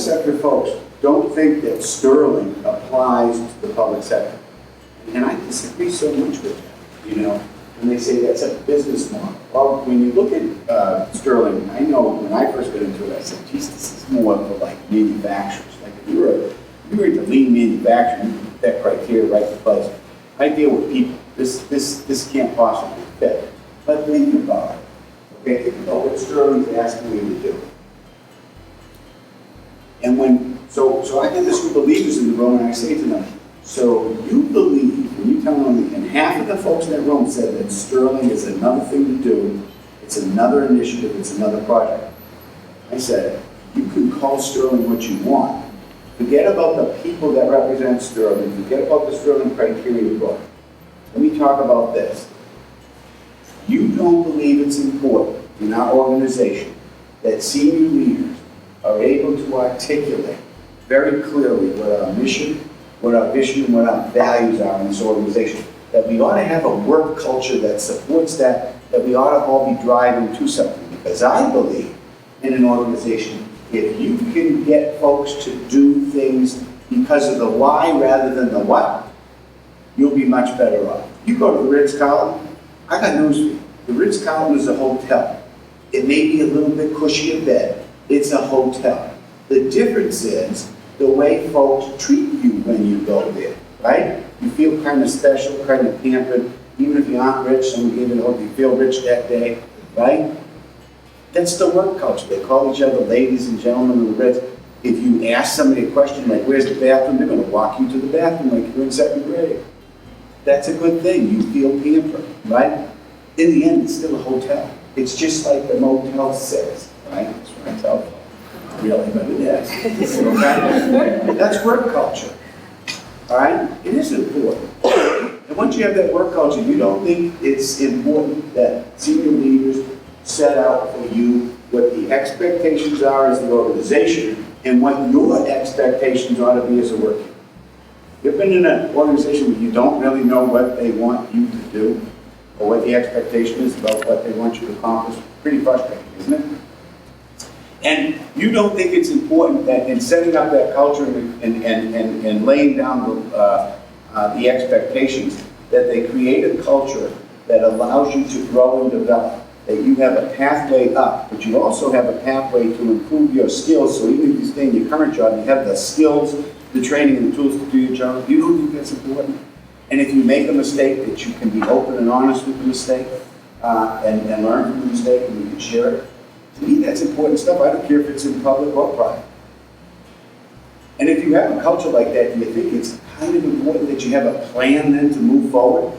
sector folks don't think that Sterling applies to the public sector. And I disagree so much with that, you know, when they say that's a business model. Well, when you look at Sterling, I know when I first got into it, I said, geez, this is more for like manufacturers. Like if you were into lean manufacturing, you put that criteria right in place. I deal with people. This can't possibly fit. But think about it. Okay, think about what Sterling's asking you to do. And so I get this group of leaders in the room and I say to them, so you believe, when you tell them, and half of the folks in that room said that Sterling is another thing to do, it's another initiative, it's another project. I said, you can call Sterling what you want. Forget about the people that represent Sterling, forget about the Sterling criteria book. Let me talk about this. You don't believe it's important in our organization that senior leaders are able to articulate very clearly what our mission, what our vision, and what our values are in this organization. That we ought to have a work culture that supports that we ought to all be driving to something. Because I believe in an organization, if you can get folks to do things because of the why rather than the what, you'll be much better off. You go to the Ritz-Carlton, I got news for you. The Ritz-Carlton is a hotel. It may be a little bit cushy in bed. It's a hotel. The difference is the way folks treat you when you go there, right? You feel kind of special, kind of pampered. Even if you aren't rich, someone gave you hope you feel rich that day, right? That's the work culture. They call each other ladies and gentlemen of the Ritz. If you ask somebody a question like, where's the bathroom? They're going to walk you to the bathroom like you're in second grade. That's a good thing. You feel pampered, right? In the end, it's still a hotel. It's just like the Motel 6, right? That's what I tell them. Really, but it is. Okay? That's work culture. All right? It is important. And once you have that work culture, you don't think it's important that senior leaders set out for you what the expectations are as the organization and what your expectations ought to be as a worker. You've been in an organization where you don't really know what they want you to do or what the expectation is about what they want you to accomplish. Pretty frustrating, isn't it? And you don't think it's important that in setting up that culture and laying down the expectations, that they create a culture that allows you to grow and develop, that you have a pathway up, but you also have a pathway to improve your skills, so even if you stay in your current job, you have the skills, the training, and the tools to do your job. You don't think that's important? And if you make a mistake, that you can be open and honest with the mistake and learn from the mistake and you can share it. To me, that's important stuff. I don't care if it's in public or private. And if you have a culture like that, do you think it's kind of important that you have a plan then to move forward?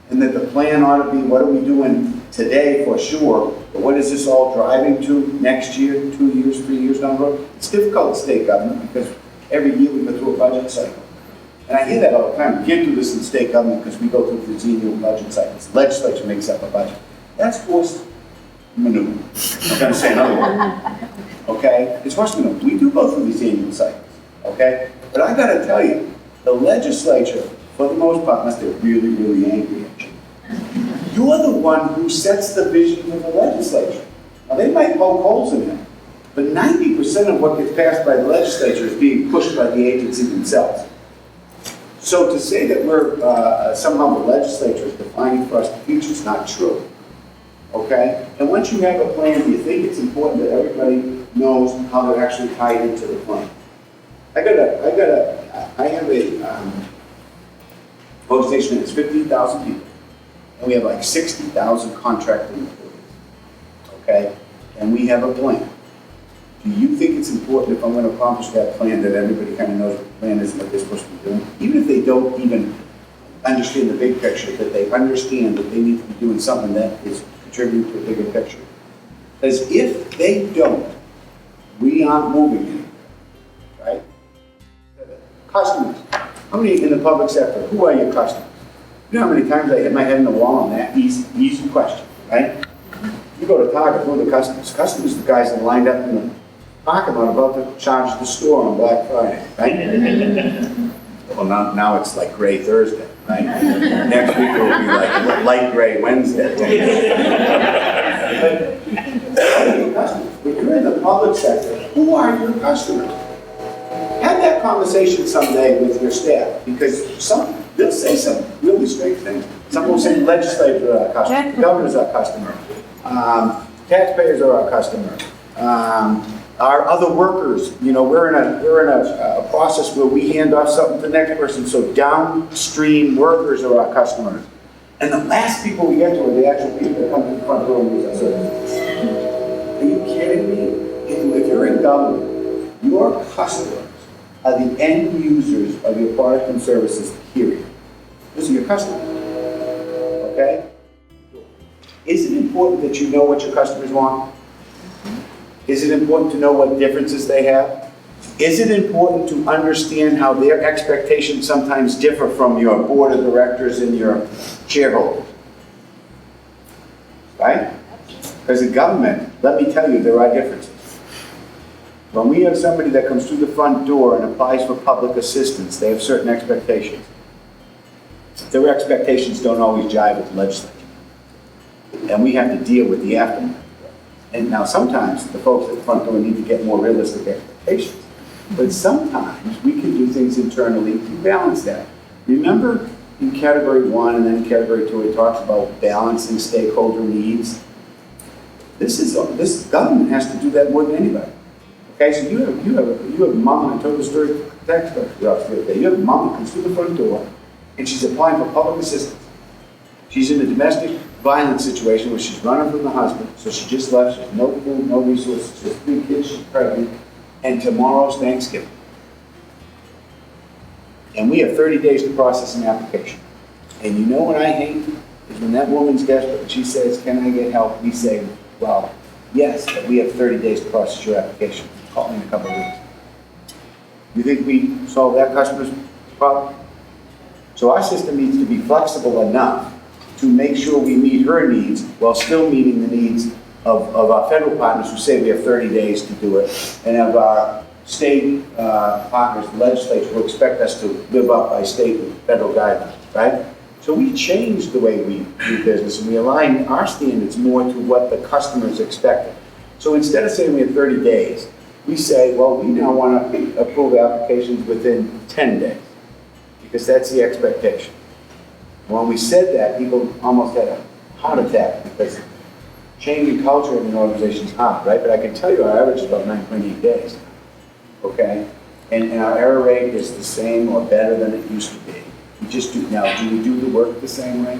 And that the plan ought to be, what are we doing today for sure, but what is this all driving to next year, 2 years, 3 years down the road? It's difficult in state government because every year we go through a budget cycle. And I hear that all the time. We can't do this in state government because we go through the annual budget cycles. The legislature makes up a budget. That's forced maneuver. I'm going to say another word. Okay? It's forced maneuver. We do go through these annual cycles. Okay? But I got to tell you, the legislature, for the most part, unless they're really, really angry at you, you're the one who sets the vision for the legislature. Now, they might poke holes in it, but 90% of what gets passed by the legislature is being pushed by the agency themselves. So to say that we're somehow the legislature is defining for us the future is not true. Okay? And once you have a plan, do you think it's important that everybody knows how to actually tie it into the plan? I have a organization that's 15,000 people, and we have like 60,000 contracted employees. Okay? And we have a plan. Do you think it's important, if I'm going to accomplish that plan, that everybody kind of knows what the plan is and what they're supposed to be doing? Even if they don't even understand the big picture, that they understand that they need to be doing something that is contributing to a bigger picture. Because if they don't, we aren't moving anywhere, right? Customers. How many in the public sector, who are your customers? You know how many times I hit my head in the wall on that easy question, right? You go to Target, who are the customers? Customers are the guys that lined up in the parking lot about to charge the store on Black Friday, right? Well, now it's like Gray Thursday, right? Next week it will be like light gray Wednesday. But when you're in the public sector, who are your customers? conversation someday with your staff, because they'll say some really strange things. Some will say legislators are our customer, governors are our customer, taxpayers are our customer, our other workers. You know, we're in a process where we hand off something to the next person, so downstream workers are our customers. And the last people we get to are the actual people that come to the front door and use our services. Are you kidding me? If you're in government, your customers are the end users of your product and services, period. Those are your customers, okay? Is it important that you know what your customers want? Is it important to know what differences they have? Is it important to understand how their expectations sometimes differ from your board of directors and your shareholders? Right? Because in government, let me tell you, there are differences. When we have somebody that comes through the front door and applies for public assistance, they have certain expectations. Their expectations don't always jive with the legislature. And we have to deal with the aftermath. And now sometimes the folks at the front door need to get more realistic expectations. But sometimes we can do things internally to balance that. Remember in category 1 and then category 2, it talks about balancing stakeholder needs. This government has to do that more than anybody. Okay, so you have a mom, I told the story to the tax collector the other day. You have a mom that comes through the front door and she's applying for public assistance. She's in a domestic violence situation where she's running from the husband, so she just left, she has no food, no resources, she has 3 kids, she's pregnant, and tomorrow's Thanksgiving. And we have 30 days to process an application. And you know what I hate? Is when that woman's desperate and she says, can I get help? We say, well, yes, but we have 30 days to process your application. Call me in a couple of weeks. You think we solve that customer's problem? So our system needs to be flexible enough to make sure we meet her needs while still meeting the needs of our federal partners who say we have 30 days to do it, and of our state partners, the legislature, who expect us to live up by state and federal guidelines, right? So we changed the way we do business, and we align our standards more to what the customers expected. So instead of saying we have 30 days, we say, well, we now want to approve applications within 10 days, because that's the expectation. When we said that, people almost had a heart attack, because changing culture in an organization is hard, right? But I can tell you our average is about 9.8 days, okay? And our error rate is the same or better than it used to be. We just do, now, do we do the work the same way?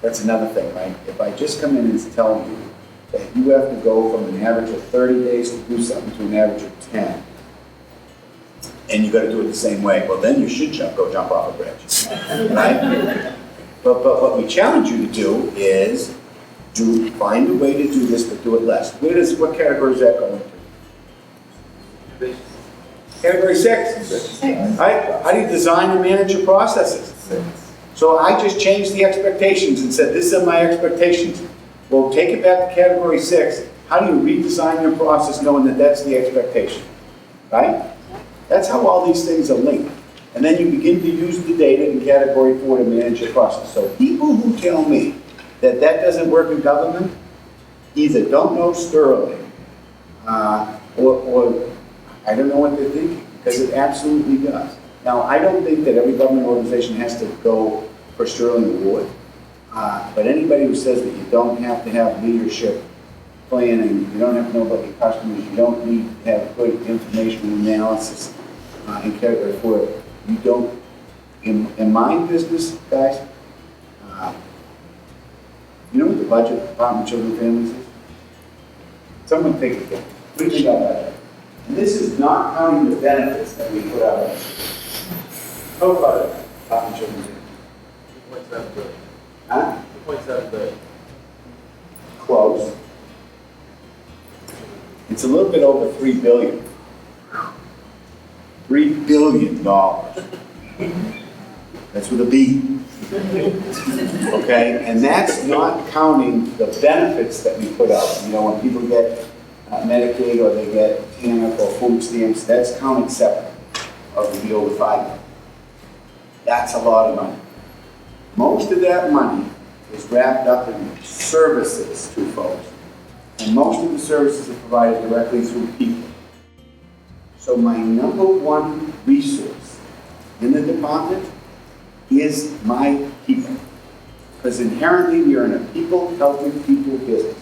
That's another thing, right? If I just come in and tell you that you have to go from an average of 30 days to do something to an average of 10, and you got to do it the same way, well, then you should go jump off a bridge, right? But what we challenge you to do is find a way to do this, but do it less. What category is that going to? Category 6. Right? How do you design and manage your processes? So I just changed the expectations and said, these are my expectations. Well, take it back to category 6. How do you redesign your process knowing that that's the expectation? Right? That's how all these things are linked. And then you begin to use the data in category 4 to manage your process. So people who tell me that doesn't work in government either don't know Sterling or I don't know what they're thinking, because it absolutely does. Now, I don't think that every government organization has to go for Sterling Award, but anybody who says that you don't have to have leadership planning, you don't have to know about your customers, you don't need to have good information analysis in category 4, you don't, in my business, guys, you know what the budget Department of Children and Families is? Someone think of it. What do you think about that? And this is not counting the benefits that we put out. Talk about it, Department of Children and Families. 2.7 billion. Huh? 2.7 billion. Close. It's a little bit over $3 billion. $3 billion. That's with a B. Okay, and that's not counting the benefits that we put out. You know, when people get Medicaid or they get TANF or food stamps, that's counted separate of the over $5 million. That's a lot of money. Most of that money is wrapped up in services to folks, and most of the services are provided directly through people. So my number one resource in the department is my people. Because inherently we are in a people helping people business.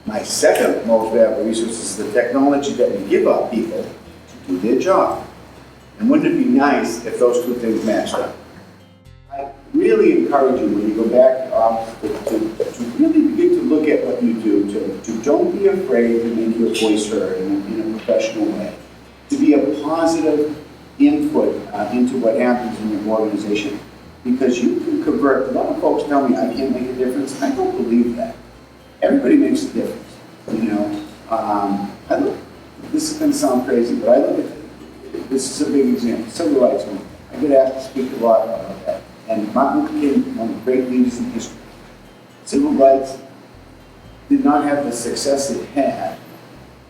My second most valuable resource is the technology that we give our people to do their job. And wouldn't it be nice if those two things matched up? I really encourage you, when you go back to really begin to look at what you do, to don't be afraid to make your voice heard in a professional way, to be a positive input into what happens in your organization. Because you can convert, a lot of folks tell me I can't make a difference. I don't believe that. Everybody makes a difference, you know. I look, this is going to sound crazy, but I look at, this is a big example, civil rights movement. I get asked to speak a lot about that. And Martin Luther King, one of the great leaders in history. Civil rights did not have the success it had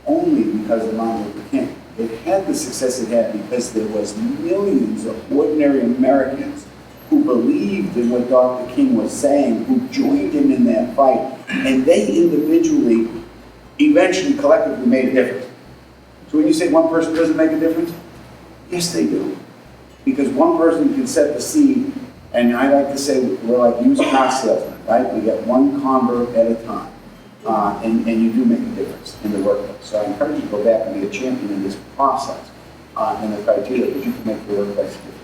only because of Martin Luther King. It had the success it had because there was millions of ordinary Americans who believed in what Dr. King was saying, who joined him in that fight, and they individually, eventually, collectively made a difference. So when you say one person doesn't make a difference, yes they do. Because one person can set the seed, and I like to say we're like used car salesmen, right? We get one convert at a time, and you do make a difference in the workplace. So I encourage you to go back and be a champion in this process, and the criteria that you can make your workplace different.